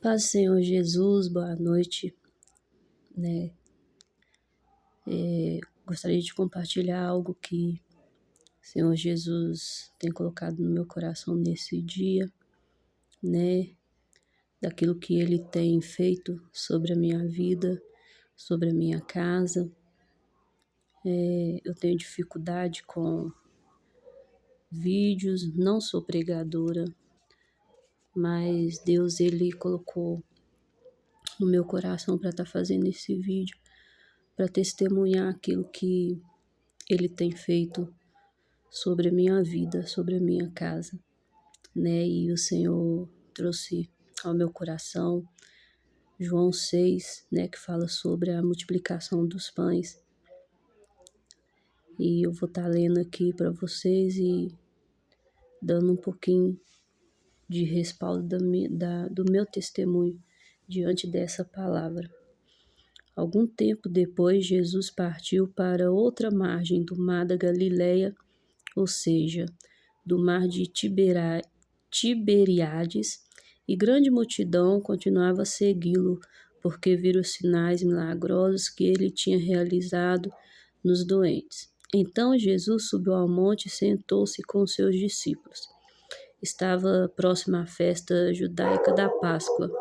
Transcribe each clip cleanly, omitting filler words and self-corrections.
Paz, Senhor Jesus, boa noite, né? Gostaria de compartilhar algo que o Senhor Jesus tem colocado no meu coração nesse dia, né? Daquilo que Ele tem feito sobre a minha vida, sobre a minha casa. Eu tenho dificuldade com vídeos, não sou pregadora, mas Deus, Ele colocou no meu coração para estar fazendo esse vídeo, para testemunhar aquilo que Ele tem feito sobre a minha vida, sobre a minha casa, né? E o Senhor trouxe ao meu coração João 6, né, que fala sobre a multiplicação dos pães. E eu vou estar lendo aqui para vocês e dando um pouquinho de respaldo do meu testemunho diante dessa palavra. Algum tempo depois, Jesus partiu para outra margem do mar da Galileia, ou seja, do mar de Tiberíades, e grande multidão continuava a segui-lo, porque viram os sinais milagrosos que ele tinha realizado nos doentes. Então Jesus subiu ao monte e sentou-se com seus discípulos. Estava próxima à festa judaica da Páscoa.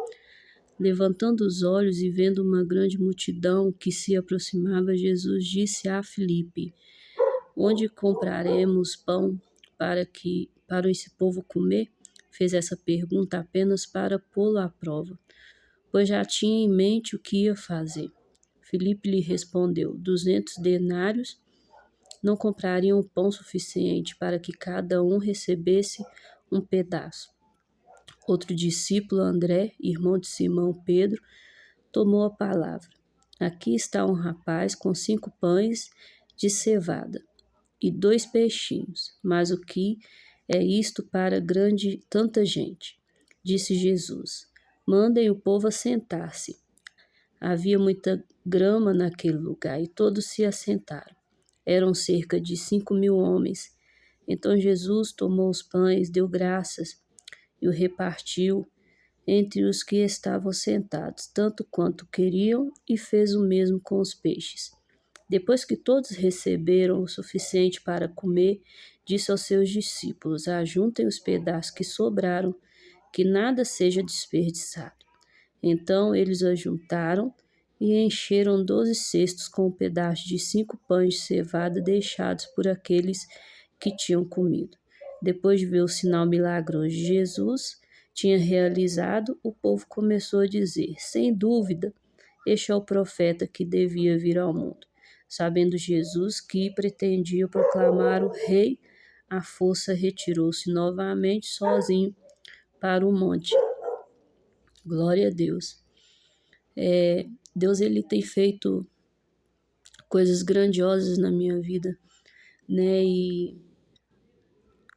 Levantando os olhos e vendo uma grande multidão que se aproximava, Jesus disse a Filipe: Onde compraremos pão para esse povo comer? Fez essa pergunta apenas para pô-lo à prova, pois já tinha em mente o que ia fazer. Filipe lhe respondeu: 200 denários não comprariam pão suficiente para que cada um recebesse um pedaço. Outro discípulo, André, irmão de Simão Pedro, tomou a palavra. Aqui está um rapaz com 5 pães de cevada e 2 peixinhos. Mas o que é isto para tanta gente? Disse Jesus. Mandem o povo assentar-se. Havia muita grama naquele lugar e todos se assentaram. Eram cerca de 5.000 homens. Então Jesus tomou os pães, deu graças e o repartiu entre os que estavam sentados, tanto quanto queriam, e fez o mesmo com os peixes. Depois que todos receberam o suficiente para comer, disse aos seus discípulos: Ajuntem os pedaços que sobraram, que nada seja desperdiçado. Então eles ajuntaram e encheram 12 cestos com um pedaço de 5 pães de cevada deixados por aqueles que tinham comido. Depois de ver o sinal milagroso de Jesus tinha realizado, o povo começou a dizer: Sem dúvida, este é o profeta que devia vir ao mundo. Sabendo Jesus que pretendia proclamar o rei, à força retirou-se novamente sozinho para o monte. Glória a Deus. Deus, ele tem feito coisas grandiosas na minha vida, né? E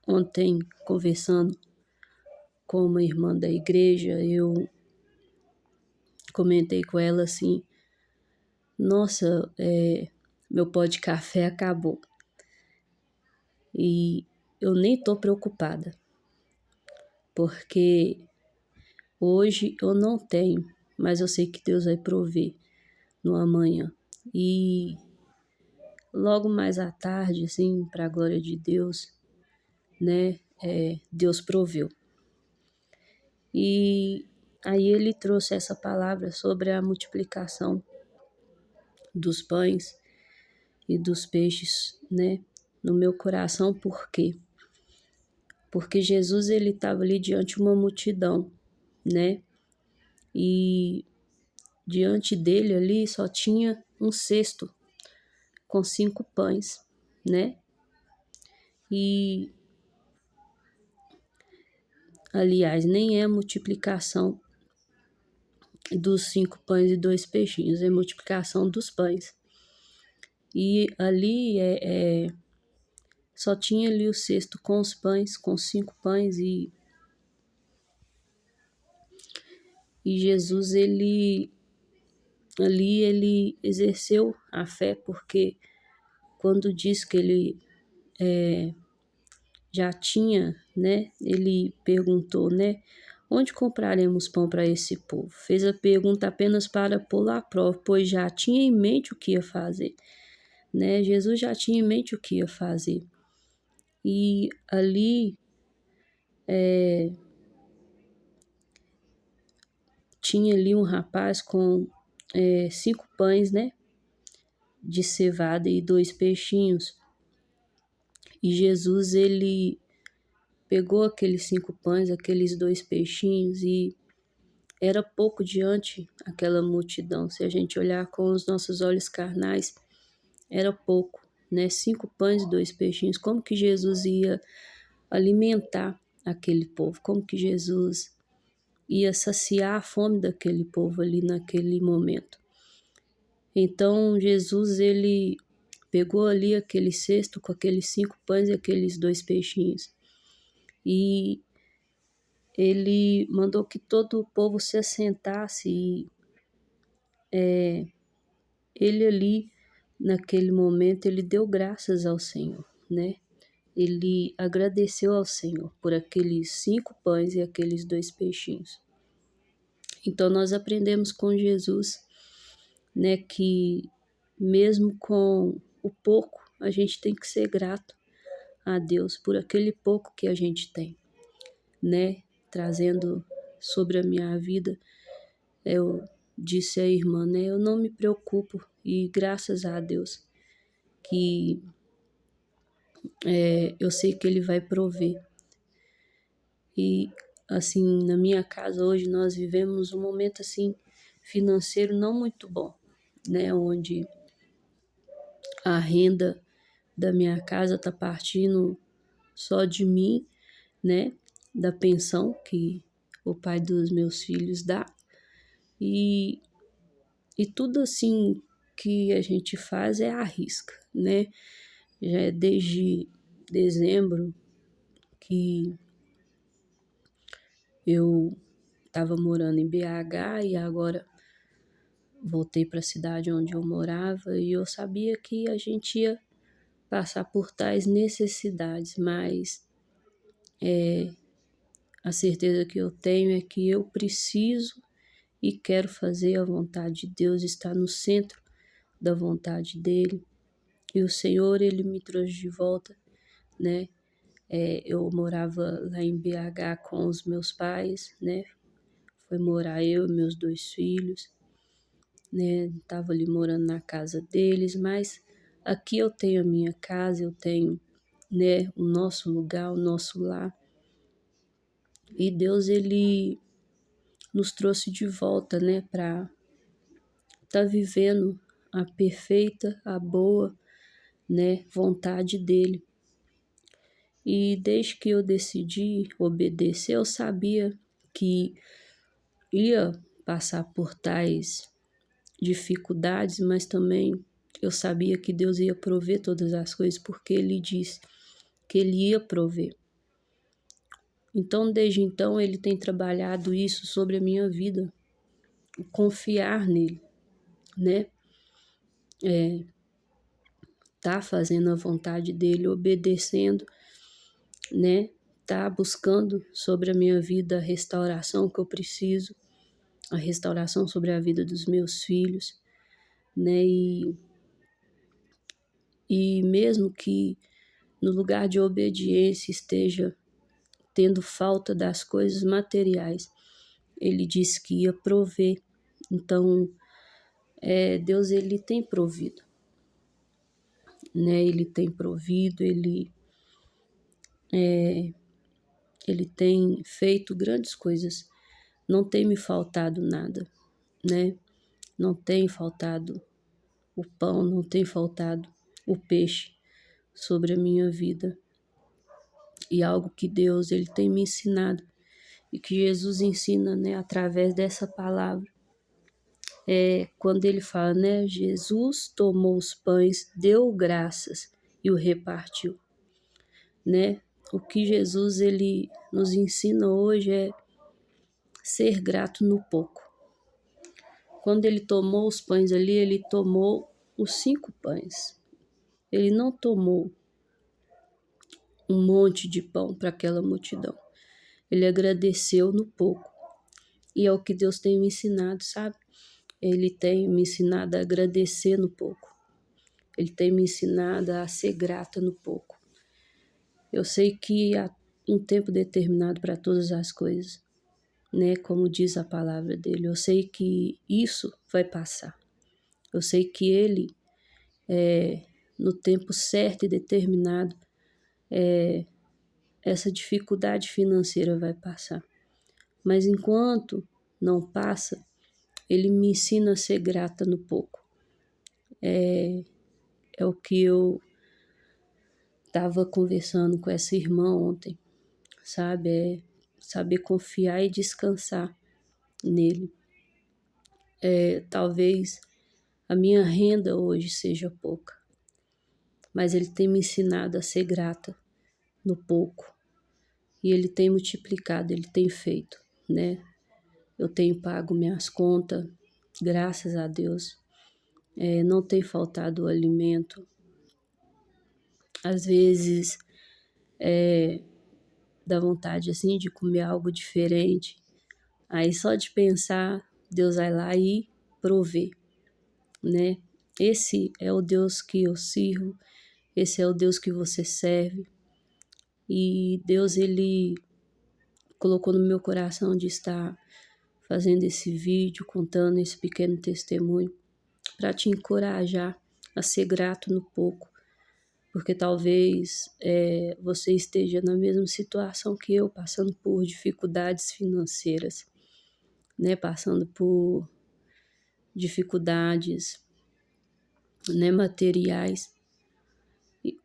ontem, conversando com uma irmã da igreja, eu comentei com ela assim: Nossa, meu pó de café acabou. E eu nem tô preocupada, porque hoje eu não tenho, mas eu sei que Deus vai prover no amanhã. E logo mais à tarde, assim, para a glória de Deus, né, Deus proveu. E aí ele trouxe essa palavra sobre a multiplicação dos pães e dos peixes, né, no meu coração. Por quê? Porque Jesus, ele estava ali diante de uma multidão, né, e diante dele ali só tinha um cesto com 5 pães, né, e aliás, nem é multiplicação dos 5 pães e 2 peixinhos, é multiplicação dos pães. E ali só tinha ali o cesto com os pães, com 5 pães, e Jesus, ele exerceu a fé, porque quando diz que ele já tinha, né, ele perguntou, né, onde compraremos pão para esse povo? Fez a pergunta apenas para pô-lo à prova, pois já tinha em mente o que ia fazer, né? Jesus já tinha em mente o que ia fazer. E ali tinha ali um rapaz com 5 pães, né, de cevada e 2 peixinhos. E Jesus, ele pegou aqueles 5 pães, aqueles 2 peixinhos, e era pouco diante aquela multidão. Se a gente olhar com os nossos olhos carnais, era pouco, né? 5 pães e 2 peixinhos. Como que Jesus ia alimentar aquele povo? Como que Jesus ia saciar a fome daquele povo ali naquele momento? Então Jesus, ele pegou ali aquele cesto com aqueles 5 pães e aqueles 2 peixinhos, e ele mandou que todo o povo se assentasse, e ele ali, naquele momento, ele deu graças ao Senhor, né? Ele agradeceu ao Senhor por aqueles 5 pães e aqueles 2 peixinhos. Então nós aprendemos com Jesus, né, que mesmo com o pouco, a gente tem que ser grato a Deus por aquele pouco que a gente tem, né? Trazendo sobre a minha vida, eu disse à irmã, né? Eu não me preocupo, e graças a Deus que eu sei que Ele vai prover. E assim, na minha casa hoje nós vivemos um momento assim financeiro não muito bom, né? Onde a renda da minha casa tá partindo só de mim, né? Da pensão que o pai dos meus filhos dá. E, e tudo assim que a gente faz é à risca, né? Já é desde dezembro que eu estava morando em BH e agora voltei para a cidade onde eu morava, e eu sabia que a gente ia passar por tais necessidades, mas a certeza que eu tenho é que eu preciso e quero fazer a vontade de Deus, estar no centro da vontade dele. E o Senhor, ele me trouxe de volta, né? Eu morava lá em BH com os meus pais, né? Foi morar eu e meus 2 filhos, né? Tava ali morando na casa deles, mas aqui eu tenho a minha casa, eu tenho, né, o nosso lugar, o nosso lar. E Deus, ele nos trouxe de volta, né, para tá vivendo a perfeita, a boa, né, vontade dele. E desde que eu decidi obedecer, eu sabia que ia passar por tais dificuldades, mas também eu sabia que Deus ia prover todas as coisas, porque Ele disse que Ele ia prover. Então, desde então, Ele tem trabalhado isso sobre a minha vida, confiar nele, né? Tá fazendo a vontade dele, obedecendo, né? Tá buscando sobre a minha vida a restauração que eu preciso, a restauração sobre a vida dos meus filhos, né? E mesmo que no lugar de obediência esteja tendo falta das coisas materiais, ele disse que ia prover. Então, Deus, ele tem provido, né? Ele tem provido, ele tem feito grandes coisas. Não tem me faltado nada, né? Não tem faltado o pão, não tem faltado o peixe sobre a minha vida. E algo que Deus, ele tem me ensinado e que Jesus ensina, né, através dessa palavra, quando ele fala, né, Jesus tomou os pães, deu graças e o repartiu, né? O que Jesus, ele nos ensina hoje é ser grato no pouco. Quando ele tomou os pães ali, ele tomou os 5 pães. Ele não tomou um monte de pão para aquela multidão. Ele agradeceu no pouco. E é o que Deus tem me ensinado, sabe? Ele tem me ensinado a agradecer no pouco. Ele tem me ensinado a ser grata no pouco. Eu sei que há um tempo determinado para todas as coisas, né? Como diz a palavra dele. Eu sei que isso vai passar. Eu sei que ele, no tempo certo e determinado, essa dificuldade financeira vai passar. Mas enquanto não passa, ele me ensina a ser grata no pouco. É o que eu estava conversando com essa irmã ontem, sabe? É saber confiar e descansar nele. Talvez a minha renda hoje seja pouca, mas ele tem me ensinado a ser grata no pouco. E ele tem multiplicado, ele tem feito, né? Eu tenho pago minhas contas, graças a Deus. Não tem faltado o alimento. Às vezes dá vontade assim de comer algo diferente. Aí só de pensar, Deus vai lá e provê, né? Esse é o Deus que eu sirvo, esse é o Deus que você serve. E Deus, ele colocou no meu coração de estar fazendo esse vídeo, contando esse pequeno testemunho, para te encorajar a ser grato no pouco, porque talvez você esteja na mesma situação que eu, passando por dificuldades financeiras, né? Passando por dificuldades, né, materiais,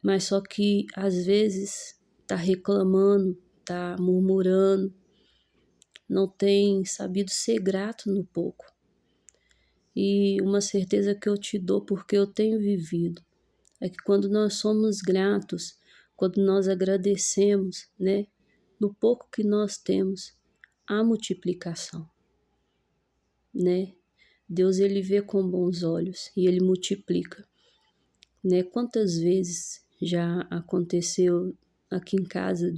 mas só que às vezes tá reclamando, tá murmurando, não tem sabido ser grato no pouco. E uma certeza que eu te dou, porque eu tenho vivido, é que quando nós somos gratos, quando nós agradecemos, né, no pouco que nós temos, há multiplicação, né? Deus, ele vê com bons olhos e ele multiplica, né? Quantas vezes já aconteceu aqui em casa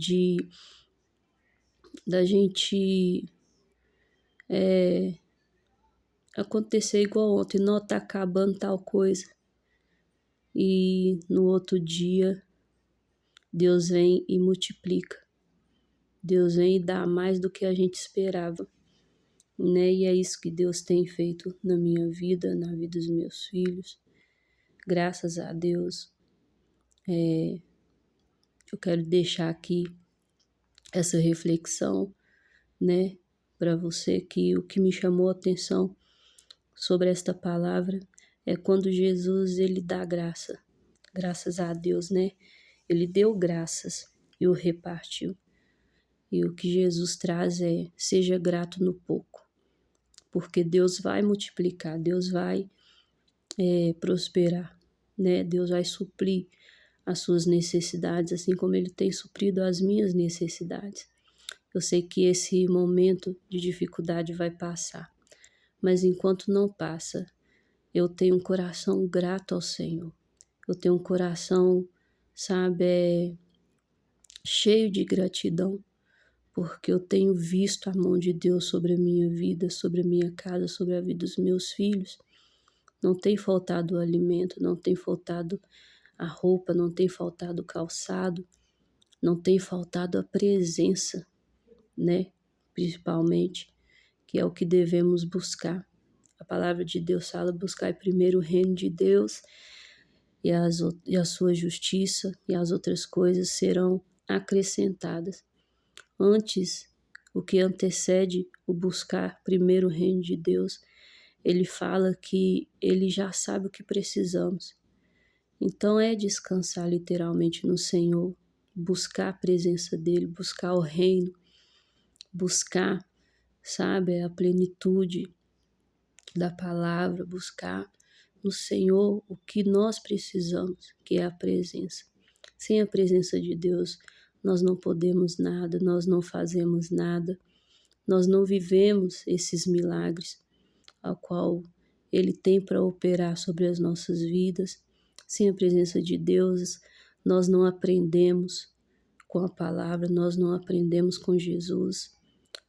da gente acontecer igual ontem, não tá acabando tal coisa. E no outro dia, Deus vem e multiplica. Deus vem e dá mais do que a gente esperava, né? E é isso que Deus tem feito na minha vida, na vida dos meus filhos. Graças a Deus, eu quero deixar aqui essa reflexão, né, para você, que o que me chamou a atenção sobre esta palavra é quando Jesus, ele dá graça. Graças a Deus, né? Ele deu graças e o repartiu. E o que Jesus traz é: seja grato no pouco, porque Deus vai multiplicar, Deus vai prosperar, né? Deus vai suprir as suas necessidades, assim como Ele tem suprido as minhas necessidades. Eu sei que esse momento de dificuldade vai passar, mas enquanto não passa, eu tenho um coração grato ao Senhor. Eu tenho um coração, sabe, cheio de gratidão, porque eu tenho visto a mão de Deus sobre a minha vida, sobre a minha casa, sobre a vida dos meus filhos. Não tem faltado o alimento, não tem faltado a roupa, não tem faltado o calçado, não tem faltado a presença, né? Principalmente, que é o que devemos buscar. A palavra de Deus fala: buscar primeiro o reino de Deus e a sua justiça, e as outras coisas serão acrescentadas. Antes, o que antecede o buscar primeiro o reino de Deus, ele fala que ele já sabe o que precisamos. Então é descansar literalmente no Senhor, buscar a presença dele, buscar o reino, buscar, sabe, a plenitude da palavra, buscar no Senhor o que nós precisamos, que é a presença. Sem a presença de Deus, nós não podemos nada, nós não fazemos nada, nós não vivemos esses milagres ao qual Ele tem para operar sobre as nossas vidas. Sem a presença de Deus, nós não aprendemos com a palavra, nós não aprendemos com Jesus,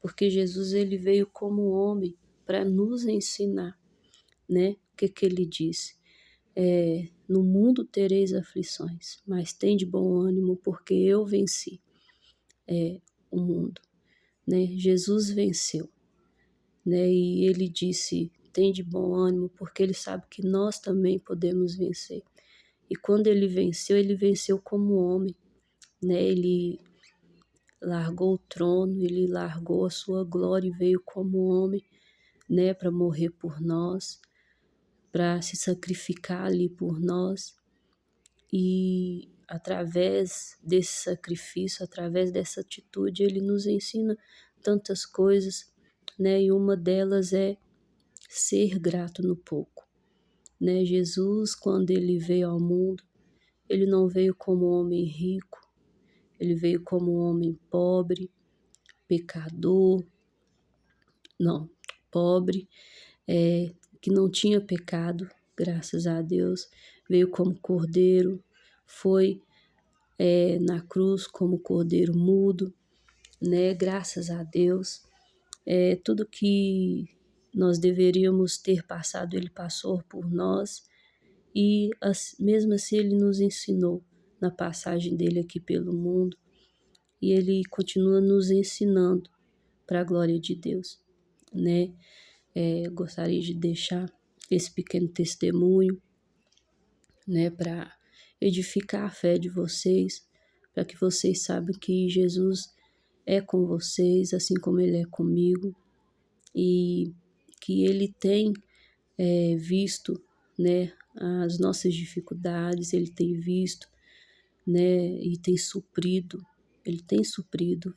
porque Jesus ele veio como homem para nos ensinar, né? O que que ele disse? No mundo tereis aflições, mas tende bom ânimo, porque eu venci o mundo, né? Jesus venceu, né? E ele disse, tende bom ânimo, porque ele sabe que nós também podemos vencer. E quando ele venceu como homem, né? Ele largou o trono, ele largou a sua glória e veio como homem, né? Para morrer por nós, para se sacrificar ali por nós. E através desse sacrifício, através dessa atitude, ele nos ensina tantas coisas, né? E uma delas é ser grato no pouco, né? Jesus, quando ele veio ao mundo, ele não veio como homem rico, ele veio como homem pobre, pecador, não, pobre, que não tinha pecado, graças a Deus, veio como cordeiro, foi na cruz como cordeiro mudo, né? Graças a Deus, tudo que nós deveríamos ter passado, ele passou por nós e mesmo assim ele nos ensinou na passagem dele aqui pelo mundo e ele continua nos ensinando para a glória de Deus, né? Gostaria de deixar esse pequeno testemunho, né, para edificar a fé de vocês, para que vocês saibam que Jesus é com vocês, assim como Ele é comigo, e que Ele tem visto, né, as nossas dificuldades, Ele tem visto, né, e tem suprido,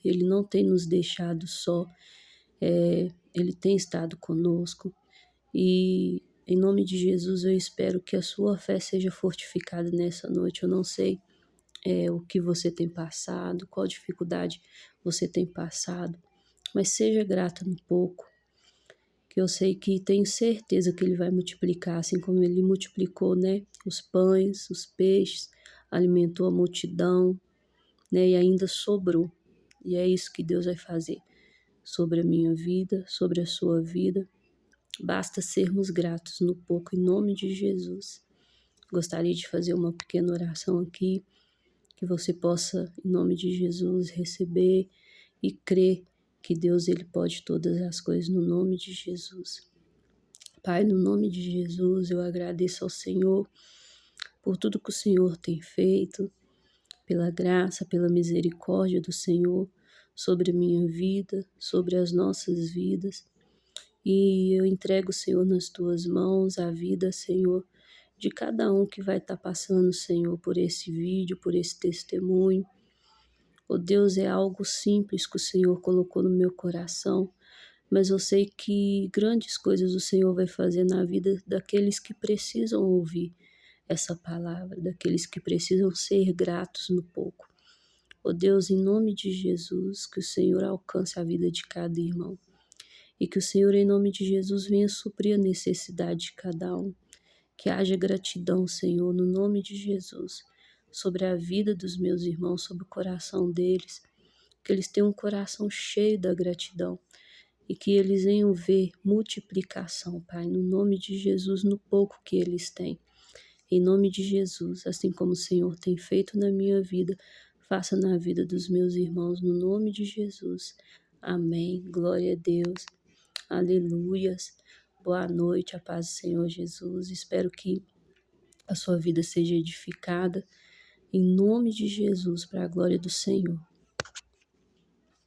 Ele não tem nos deixado só, Ele tem estado conosco, e em nome de Jesus eu espero que a sua fé seja fortificada nessa noite. Eu não sei o que você tem passado, qual dificuldade você tem passado, mas seja grata no pouco, que eu sei que tenho certeza que Ele vai multiplicar, assim como Ele multiplicou, né, os pães, os peixes, alimentou a multidão, né, e ainda sobrou. E é isso que Deus vai fazer sobre a minha vida, sobre a sua vida. Basta sermos gratos no pouco, em nome de Jesus. Gostaria de fazer uma pequena oração aqui, que você possa, em nome de Jesus, receber e crer que Deus ele pode todas as coisas, no nome de Jesus. Pai, no nome de Jesus, eu agradeço ao Senhor por tudo que o Senhor tem feito, pela graça, pela misericórdia do Senhor sobre a minha vida, sobre as nossas vidas. E eu entrego, Senhor, nas tuas mãos a vida, Senhor, de cada um que vai estar passando, Senhor, por esse vídeo, por esse testemunho. Oh Deus, é algo simples que o Senhor colocou no meu coração, mas eu sei que grandes coisas o Senhor vai fazer na vida daqueles que precisam ouvir essa palavra, daqueles que precisam ser gratos no pouco. Oh Deus, em nome de Jesus, que o Senhor alcance a vida de cada irmão. E que o Senhor, em nome de Jesus, venha suprir a necessidade de cada um. Que haja gratidão, Senhor, no nome de Jesus, sobre a vida dos meus irmãos, sobre o coração deles. Que eles tenham um coração cheio da gratidão e que eles venham ver multiplicação, Pai, no nome de Jesus, no pouco que eles têm. Em nome de Jesus, assim como o Senhor tem feito na minha vida, faça na vida dos meus irmãos, no nome de Jesus. Amém. Glória a Deus. Aleluias. Boa noite, a paz do Senhor Jesus. Espero que a sua vida seja edificada em nome de Jesus, para a glória do Senhor.